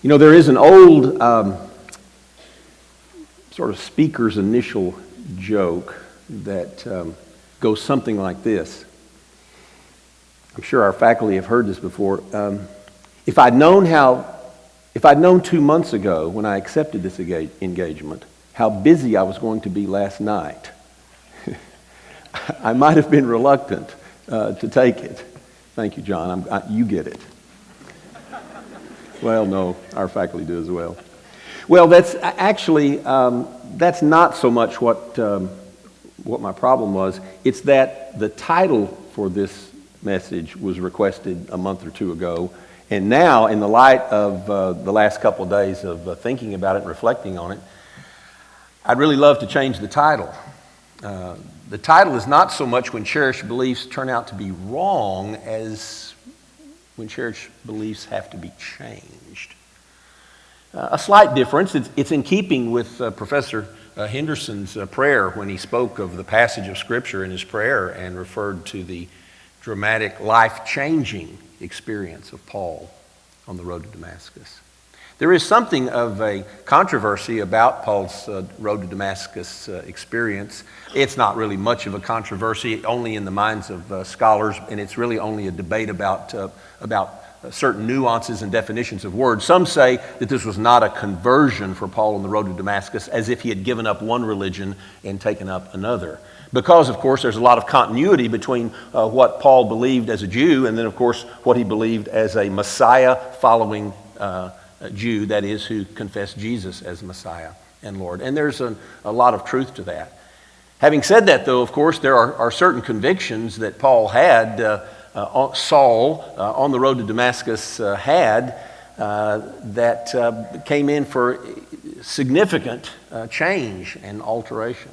You know, there is an old sort of speaker's initial joke that goes something like this. I'm sure our faculty have heard this before. If I'd known 2 months ago when I accepted this engagement, how busy I was going to be last night, I might have been reluctant to take it. Thank you, John. You get it. Well, no, our faculty do as well. Well, that's actually, that's not so much what my problem was. It's that the title for this message was requested a month or two ago. And now, in the light of the last couple of days of thinking about it and reflecting on it, I'd really love to change the title. The title is not so much when cherished beliefs turn out to be wrong as when cherished beliefs have to be changed. A slight difference, it's in keeping with Professor Henderson's prayer when he spoke of the passage of Scripture in his prayer and referred to the dramatic, life-changing experience of Paul on the road to Damascus. There is something of a controversy about Paul's road to Damascus experience. It's not really much of a controversy, only in the minds of scholars, and it's really only a debate about certain nuances and definitions of words. Some say that this was not a conversion for Paul on the road to Damascus, as if he had given up one religion and taken up another. Because, of course, there's a lot of continuity between what Paul believed as a Jew and then, of course, what he believed as a Messiah-following Jew, that is, who confessed Jesus as Messiah and Lord. And there's a lot of truth to that. Having said that, though, of course, there are certain convictions that Paul had, Saul on the road to Damascus had, that came in for significant change and alteration.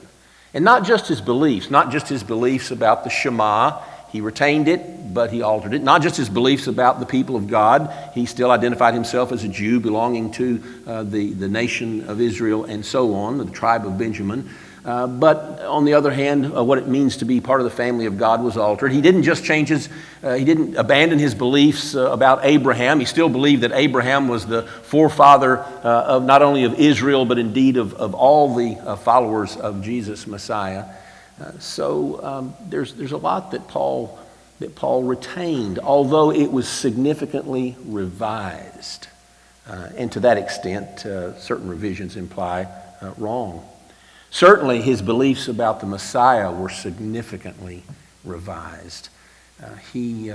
And not just his beliefs about the Shema. He retained it, but he altered it. Not just his beliefs about the people of God. He still identified himself as a Jew belonging to the nation of Israel and so on, the tribe of Benjamin. But on the other hand, what it means to be part of the family of God was altered. He didn't just change he didn't abandon his beliefs about Abraham. He still believed that Abraham was the forefather of not only of Israel, but indeed of all the followers of Jesus, Messiah. So there's a lot that Paul retained, although it was significantly revised. And to that extent, certain revisions imply wrong. Certainly, his beliefs about the Messiah were significantly revised. He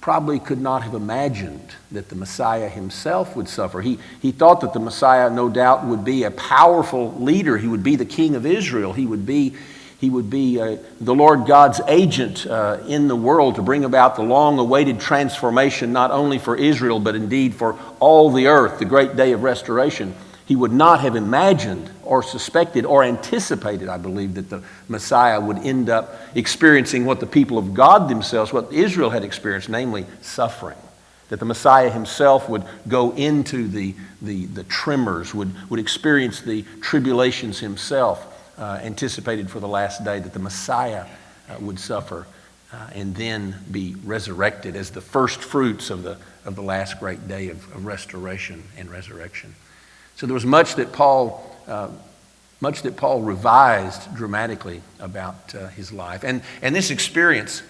probably could not have imagined that the Messiah himself would suffer. He thought that the Messiah, no doubt, would be a powerful leader. He would be the king of Israel. He would be the Lord God's agent in the world to bring about the long-awaited transformation, not only for Israel, but indeed for all the earth, the great day of restoration. He would not have imagined or suspected or anticipated, I believe, that the Messiah would end up experiencing what the people of God themselves, what Israel had experienced, namely suffering. That the Messiah himself would go into the tremors, would experience the tribulations himself, anticipated for the last day, that the Messiah would suffer and then be resurrected as the first fruits of the last great day of restoration and resurrection. So there was much that Paul revised dramatically about his life, and this experience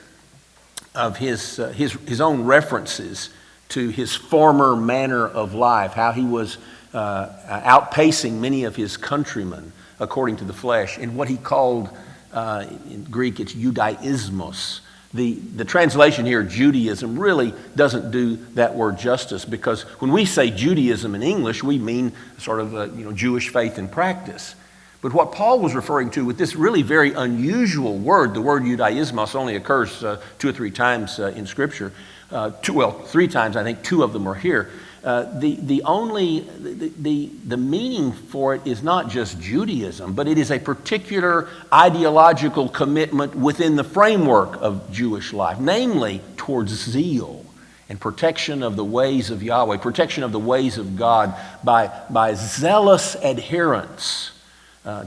of his own references to his former manner of life, how he was outpacing many of his countrymen according to the flesh, in what he called in Greek it's Judaismos. The translation here, Judaism, really doesn't do that word justice, because when we say Judaism in English, we mean sort of Jewish faith and practice. But what Paul was referring to with this really very unusual word, the word Judaismos only occurs 2 or 3 times in Scripture. 3 times, I think 2 of them are here. The meaning for it is not just Judaism, but it is a particular ideological commitment within the framework of Jewish life, namely towards zeal and protection of the ways of Yahweh, protection of the ways of God by zealous adherence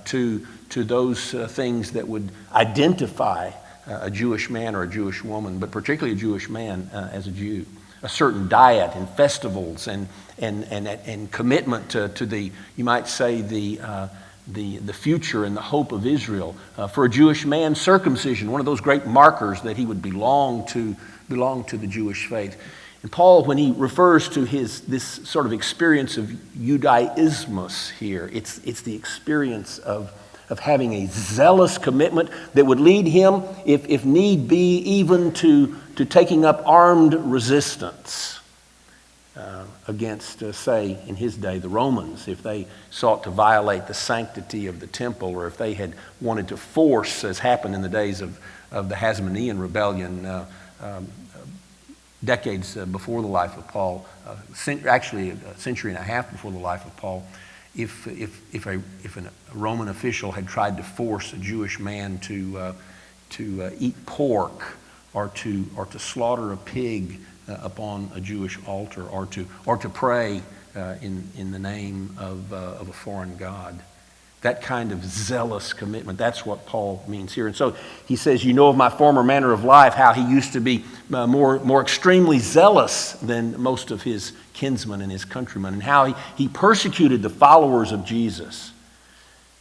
to those things that would identify a Jewish man or a Jewish woman, but particularly a Jewish man as a Jew. a certain diet and festivals and commitment to the, you might say, the future and the hope of Israel. For a Jewish man, circumcision, one of those great markers that he would belong to the Jewish faith. And Paul, when he refers to this sort of experience of Judaismus here, it's the experience of having a zealous commitment that would lead him, if need be, even to taking up armed resistance against, say, in his day, the Romans, if they sought to violate the sanctity of the temple, or if they had wanted to force, as happened in the days of the Hasmonean rebellion, decades before the life of Paul, actually a century and a half before the life of Paul, if a Roman official had tried to force a Jewish man to eat pork, or to slaughter a pig upon a Jewish altar, or to pray in the name of a foreign god. That kind of zealous commitment, that's what Paul means here. And so he says, you know of my former manner of life, how he used to be more extremely zealous than most of his kinsmen and his countrymen, and how he persecuted the followers of Jesus.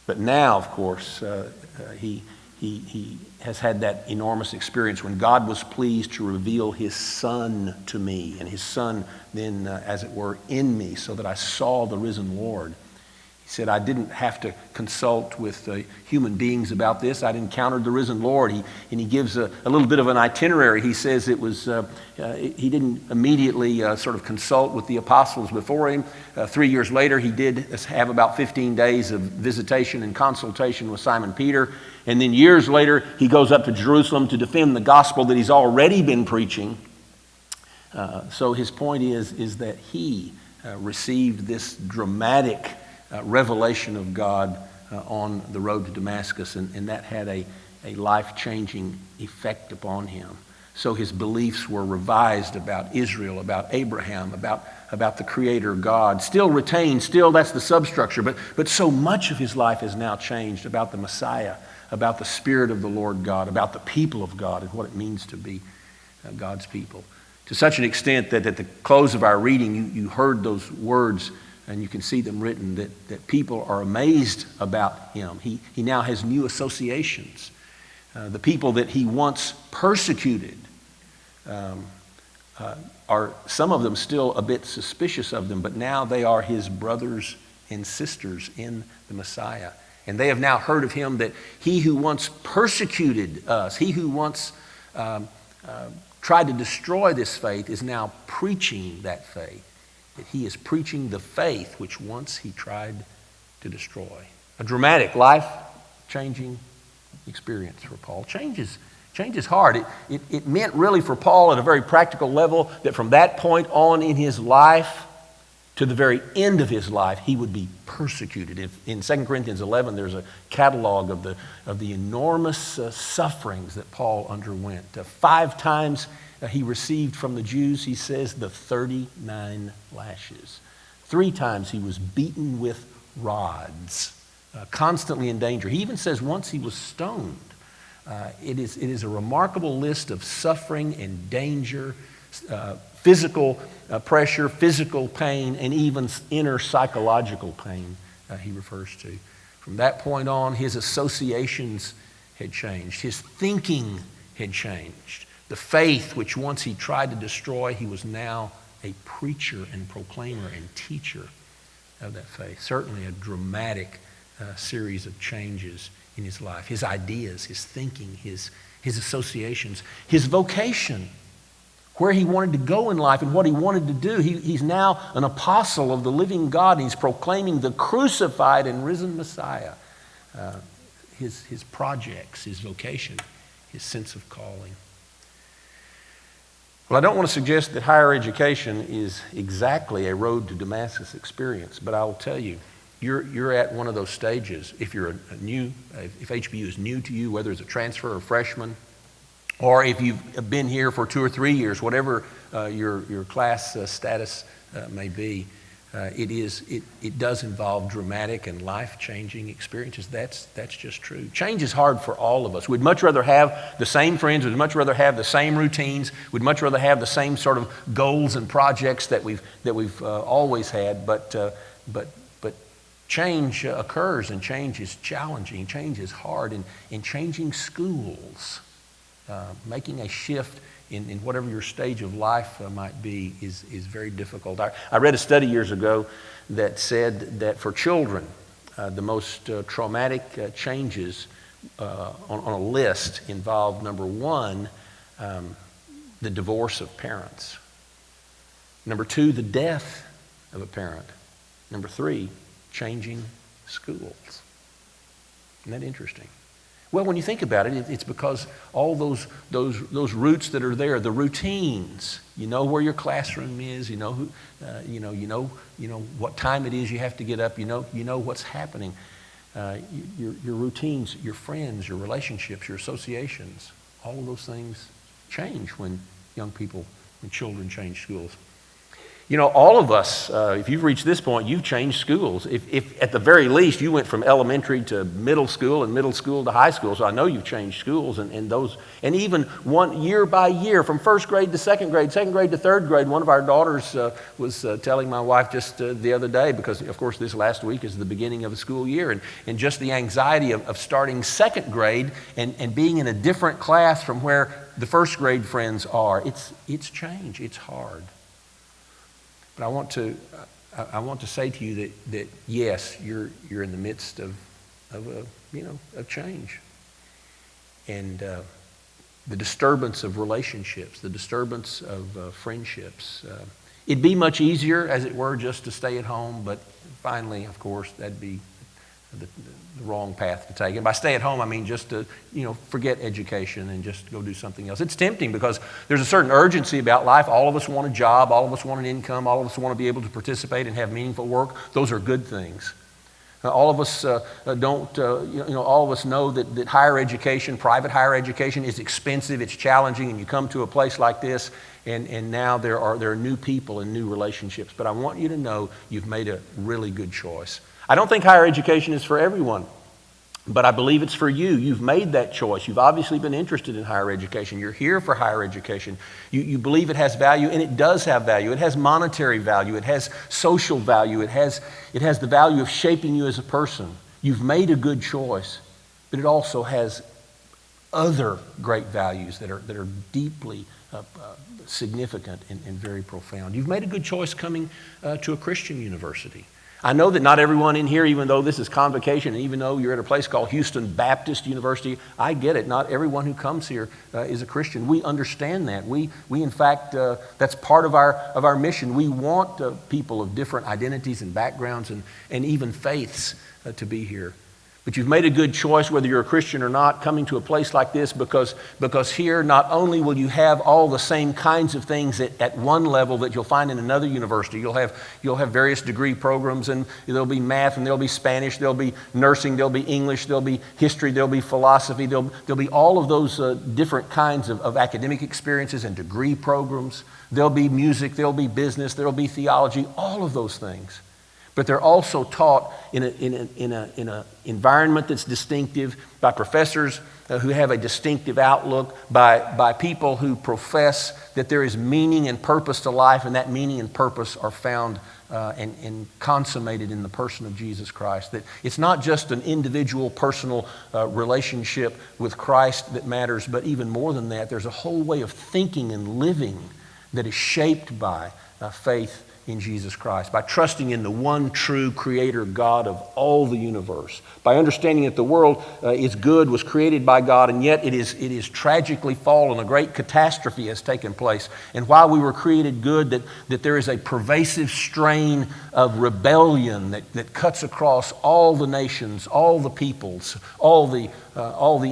But now, of course, he has had that enormous experience when God was pleased to reveal his Son to me, and his Son then, as it were, in me, so that I saw the risen Lord. He said, I didn't have to consult with human beings about this. I'd encountered the risen Lord. And he gives a little bit of an itinerary. He says it was he didn't immediately sort of consult with the apostles before him. 3 years later, he did have about 15 days of visitation and consultation with Simon Peter. And then years later, he goes up to Jerusalem to defend the gospel that he's already been preaching. So his point is that he received this dramatic revelation of God on the road to Damascus, and that had a life-changing effect upon him. So his beliefs were revised about Israel, about Abraham, about the Creator God, still retained, that's the substructure, but so much of his life has now changed about the Messiah, about the Spirit of the Lord God, about the people of God, and what it means to be God's people. To such an extent that at the close of our reading, you heard those words, and you can see them written, that people are amazed about him. He now has new associations. The people that he once persecuted are, some of them still a bit suspicious of them, but now they are his brothers and sisters in the Messiah. And they have now heard of him, that he who once persecuted us, he who once tried to destroy this faith, is now preaching that faith. That he is preaching the faith which once he tried to destroy. A dramatic, life-changing experience for Paul. Change is hard. It meant really for Paul at a very practical level that from that point on in his life to the very end of his life, he would be persecuted. In 2 Corinthians 11, there's a catalog of the enormous sufferings that Paul underwent. 5 times he received from the Jews, he says, the 39 lashes. 3 times he was beaten with rods, constantly in danger. He even says once he was stoned. It is a remarkable list of suffering and danger, physical pressure, physical pain, and even inner psychological pain he refers to. From that point on, his associations had changed. His thinking had changed. The faith which once he tried to destroy, he was now a preacher and proclaimer and teacher of that faith. Certainly a dramatic series of changes in his life. His ideas, his thinking, his associations, his vocation, where he wanted to go in life and what he wanted to do. He's now an apostle of the living God. He's proclaiming the crucified and risen Messiah. His projects, his vocation, his sense of calling. Well, I don't want to suggest that higher education is exactly a road to Damascus experience, but I will tell you, you're at one of those stages. If you're if HBU is new to you, whether it's a transfer or freshman, or if you've been here for 2 or 3 years, whatever your class status may be, It does involve dramatic and life-changing experiences. That's just true. Change is hard for all of us. We'd much rather have the same friends. We'd much rather have the same routines. We'd much rather have the same sort of goals and projects that we've always had. But change occurs, and change is challenging. Change is hard. And changing schools, making a shift in whatever your stage of life might be is very difficult. I read a study years ago that said that for children, the most traumatic changes on a list involve, number one, the divorce of parents. Number two, the death of a parent. Number three, changing schools. Isn't that interesting? Well, when you think about it, it's because all those roots that are there, the routines. You know where your classroom is. You know what time it is you have to get up. You know what's happening. Your routines, your friends, your relationships, your associations. All of those things change when children change schools. All of us, if you've reached this point, you've changed schools. If at the very least you went from elementary to middle school and middle school to high school, so I know you've changed schools and even one year by year, from first grade to second grade to third grade. One of our daughters was telling my wife just the other day, because of course this last week is the beginning of a school year, and just the anxiety of starting second grade and being in a different class from where the first grade friends are. It's change. It's hard. But I want to say to you that yes, you're in the midst of change, and the disturbance of relationships, the disturbance of friendships. It'd be much easier, as it were, just to stay at home. But finally, of course, that'd be the wrong path to take. And by stay at home, I mean just to, forget education and just go do something else. It's tempting because there's a certain urgency about life. All of us want a job. All of us want an income. All of us want to be able to participate and have meaningful work. Those are good things. All of us all of us know that higher education, private higher education, is expensive. It's challenging, and you come to a place like this, and now there are new people and new relationships. But I want you to know you've made a really good choice. I don't think higher education is for everyone, but I believe it's for you. You've made that choice. You've obviously been interested in higher education. You're here for higher education. You believe it has value, and it does have value. It has monetary value. It has social value. It has the value of shaping you as a person. You've made a good choice, but it also has other great values that are deeply significant and very profound. You've made a good choice coming to a Christian university. I know that not everyone in here, even though this is Convocation, and even though you're at a place called Houston Baptist University, I get it. Not everyone who comes here is a Christian. We understand that. We in fact, that's part of our mission. We want people of different identities and backgrounds and even faiths to be here. But you've made a good choice, whether you're a Christian or not, coming to a place like this, because here not only will you have all the same kinds of things at one level that you'll find in another university. You'll have various degree programs, and there'll be math, and there'll be Spanish, there'll be nursing, there'll be English, there'll be history, there'll be philosophy, there'll be all of those different kinds of academic experiences and degree programs. There'll be music, there'll be business, there'll be theology, all of those things. But they're also taught in an environment that's distinctive, by professors who have a distinctive outlook, by people who profess that there is meaning and purpose to life, and that meaning and purpose are found and consummated in the person of Jesus Christ. That it's not just an individual, personal relationship with Christ that matters, but even more than that, there's a whole way of thinking and living that is shaped by faith in Jesus Christ, by trusting in the one true creator God of all the universe, by understanding that the world is good, was created by God, and yet it is tragically fallen. A great catastrophe has taken place. And while we were created good, that there is a pervasive strain of rebellion that cuts across all the nations, all the peoples, all the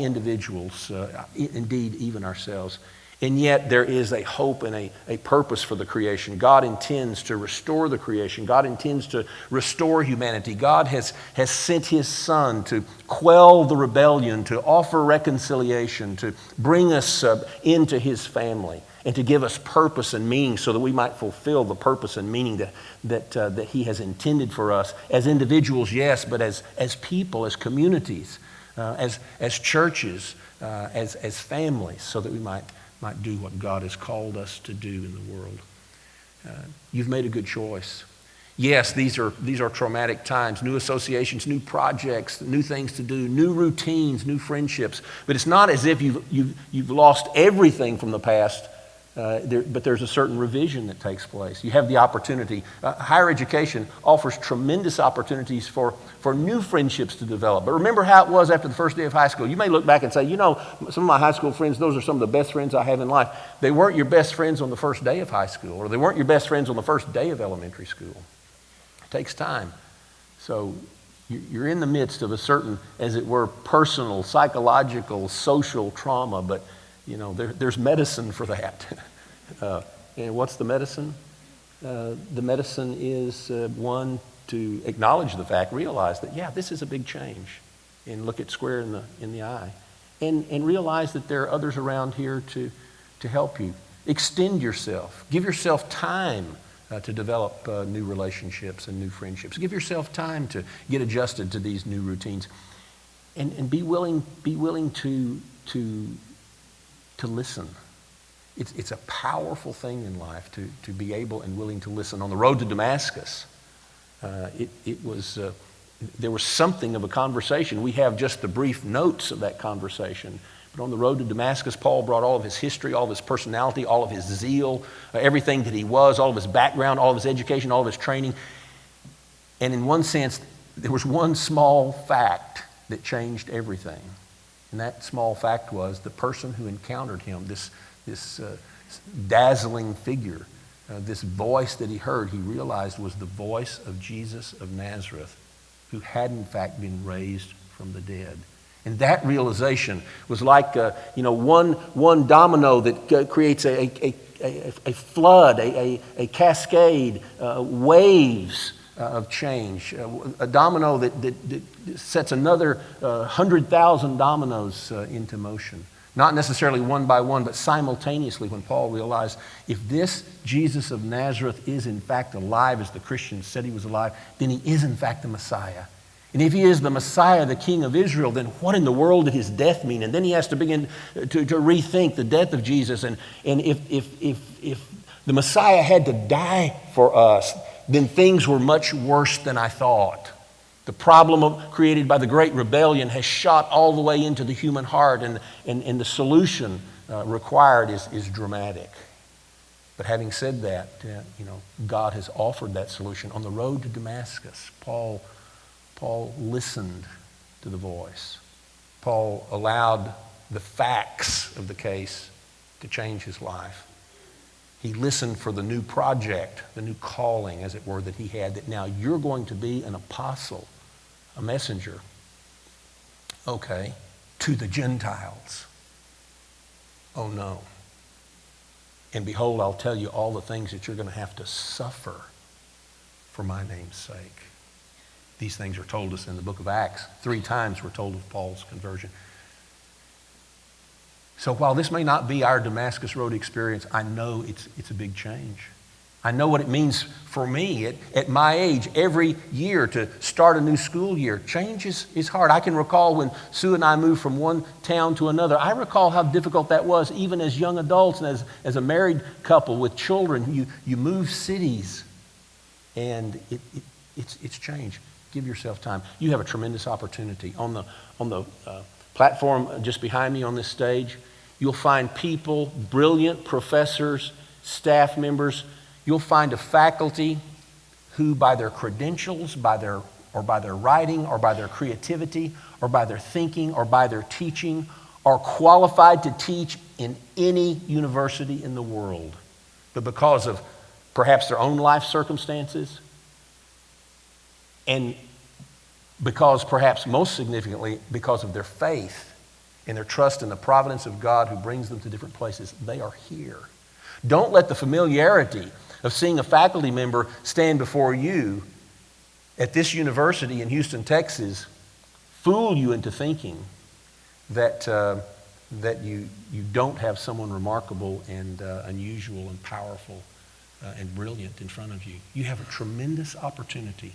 individuals, indeed even ourselves. And yet there is a hope and a purpose for the creation. God intends to restore the creation. God intends to restore humanity. God has sent His Son to quell the rebellion, to offer reconciliation, to bring us into His family. and to give us purpose and meaning so that we might fulfill the purpose and meaning that He has intended for us as individuals, yes, but as people, as communities, as churches, as families, so that we might do what God has called us to do in the world. You've made a good choice. Yes, these are traumatic times, new associations, new projects, new things to do, new routines, new friendships. But it's not as if you've lost everything from the past, but there's a certain revision that takes place. You have the opportunity. Higher education offers tremendous opportunities for new friendships to develop. But remember how it was after the first day of high school. You may look back and say, some of my high school friends, those are some of the best friends I have in life. They weren't your best friends on the first day of high school, or they weren't your best friends on the first day of elementary school. It takes time. So you're in the midst of a certain, as it were, personal, psychological, social trauma, but there's medicine for that. And what's the medicine? The medicine is one, to acknowledge the fact, realize that, this is a big change, and look it square in the eye, and realize that there are others around here to help you. Extend yourself. Give yourself time to develop new relationships and new friendships. Give yourself time to get adjusted to these new routines, and be willing to listen. It's a powerful thing in life to be able and willing to listen. On the road to Damascus, there was something of a conversation. We have just the brief notes of that conversation. But on the road to Damascus, Paul brought all of his history, all of his personality, all of his zeal, everything that he was, all of his background, all of his education, all of his training. And in one sense, there was one small fact that changed everything. And that small fact was the person who encountered him, this dazzling figure, this voice that he heard, he realized was the voice of Jesus of Nazareth, who had in fact been raised from the dead. And that realization was like one domino that creates a flood, a cascade, waves of change, a domino that sets another 100,000 dominoes into motion. Not necessarily one by one, but simultaneously, when Paul realized if this Jesus of Nazareth is in fact alive, as the Christians said he was alive, then he is in fact the Messiah. And if he is the Messiah, the King of Israel, then what in the world did his death mean? And then he has to begin to rethink the death of Jesus. And if the Messiah had to die for us, then things were much worse than I thought. The problem created by the great rebellion has shot all the way into the human heart, and the solution required is dramatic. But having said that, God has offered that solution. On the road to Damascus, Paul listened to the voice. Paul allowed the facts of the case to change his life. He listened for the new project, the new calling, as it were, that he had, that now you're going to be an apostle, a messenger, okay, to the Gentiles. Oh no. And behold, I'll tell you all the things that you're going to have to suffer for my name's sake. These things are told us in the book of Acts. 3 times we're told of Paul's conversion. So while this may not be our Damascus Road experience, I know it's a big change. I know what it means for me at my age every year to start a new school year. Change is hard. I can recall when Sue and I moved from one town to another. I recall how difficult that was even as young adults and as a married couple with children. You move cities, and it's change. Give yourself time. You have a tremendous opportunity. On the platform just behind me on this stage, you'll find people, brilliant professors, staff members. You'll find a faculty who, by their credentials, by their writing, or by their creativity, or by their thinking, or by their teaching, are qualified to teach in any university in the world. But because of perhaps their own life circumstances, and because perhaps most significantly, because of their faith and their trust in the providence of God who brings them to different places, they are here. Don't let the familiarity of seeing a faculty member stand before you at this university in Houston, Texas, fool you into thinking that that you don't have someone remarkable and unusual and powerful and brilliant in front of you. You have a tremendous opportunity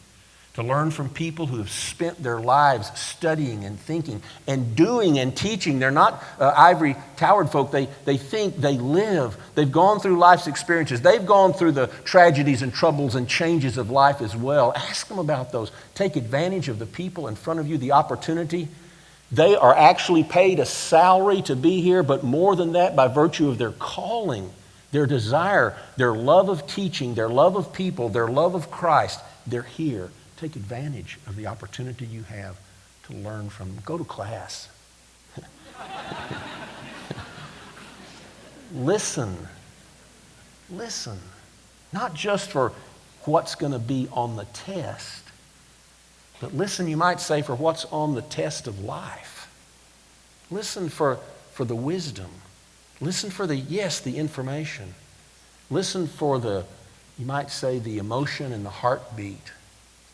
to learn from people who have spent their lives studying and thinking and doing and teaching. They're not ivory towered folk. They think, they live. They've gone through life's experiences. They've gone through the tragedies and troubles and changes of life as well. Ask them about those. Take advantage of the people in front of you, the opportunity. They are actually paid a salary to be here, but more than that, by virtue of their calling, their desire, their love of teaching, their love of people, their love of Christ, they're here. Take advantage of the opportunity you have to learn from them. Go to class. Listen. Listen. Not just for what's going to be on the test, but listen, you might say, for what's on the test of life. Listen for the wisdom. Listen for the information. Listen for you might say, the emotion and the heartbeat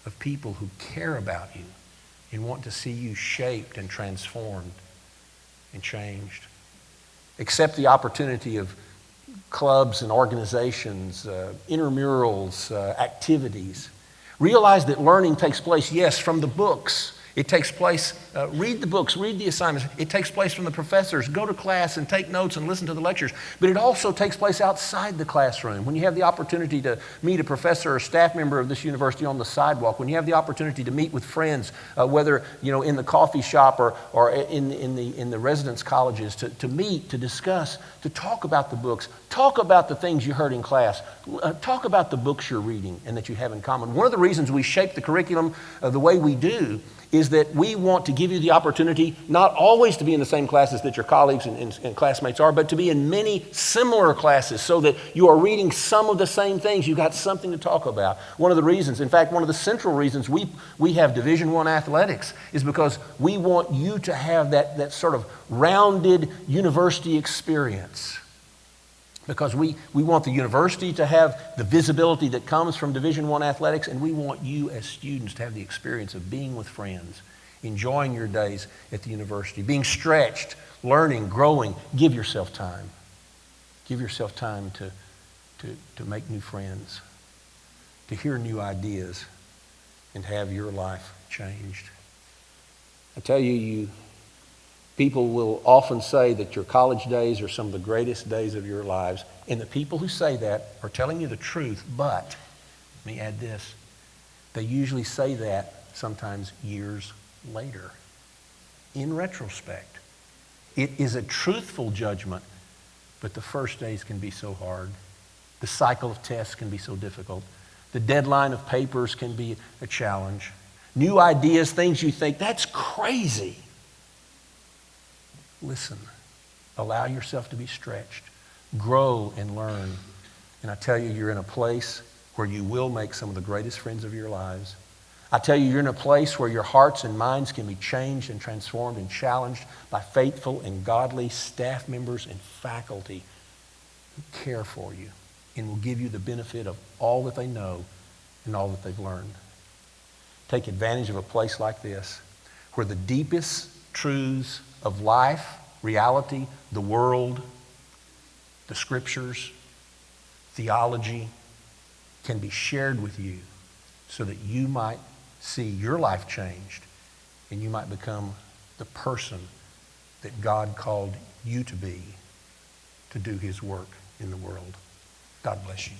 of people who care about you and want to see you shaped and transformed and changed. Accept the opportunity of clubs and organizations, intramurals, activities. Realize that learning takes place, yes, from the books. It takes place, read the books, read the assignments. It takes place from the professors. Go to class and take notes and listen to the lectures. But it also takes place outside the classroom. When you have the opportunity to meet a professor or staff member of this university on the sidewalk, when you have the opportunity to meet with friends, whether in the coffee shop or in the residence colleges, to meet, to discuss, to talk about the books, talk about the things you heard in class, talk about the books you're reading and that you have in common. One of the reasons we shape the curriculum the way we do is that we want to give you the opportunity not always to be in the same classes that your colleagues and classmates are, but to be in many similar classes so that you are reading some of the same things. You've got something to talk about. One of the reasons, in fact, one of the central reasons we have Division I athletics is because we want you to have that sort of rounded university experience. Because we want the university to have the visibility that comes from Division I athletics, and we want you as students to have the experience of being with friends, enjoying your days at the university, being stretched, learning, growing. Give yourself time. Give yourself time to make new friends, to hear new ideas, and have your life changed. I tell you, people will often say that your college days are some of the greatest days of your lives. And the people who say that are telling you the truth, but, let me add this, they usually say that sometimes years later. In retrospect, it is a truthful judgment, but the first days can be so hard. The cycle of tests can be so difficult. The deadline of papers can be a challenge. New ideas, things you think, that's crazy. Listen, allow yourself to be stretched, grow and learn. And I tell you, you're in a place where you will make some of the greatest friends of your lives. I tell you, you're in a place where your hearts and minds can be changed and transformed and challenged by faithful and godly staff members and faculty who care for you and will give you the benefit of all that they know and all that they've learned. Take advantage of a place like this where the deepest truths of life, reality, the world, the scriptures, theology can be shared with you so that you might see your life changed and you might become the person that God called you to be to do his work in the world. God bless you.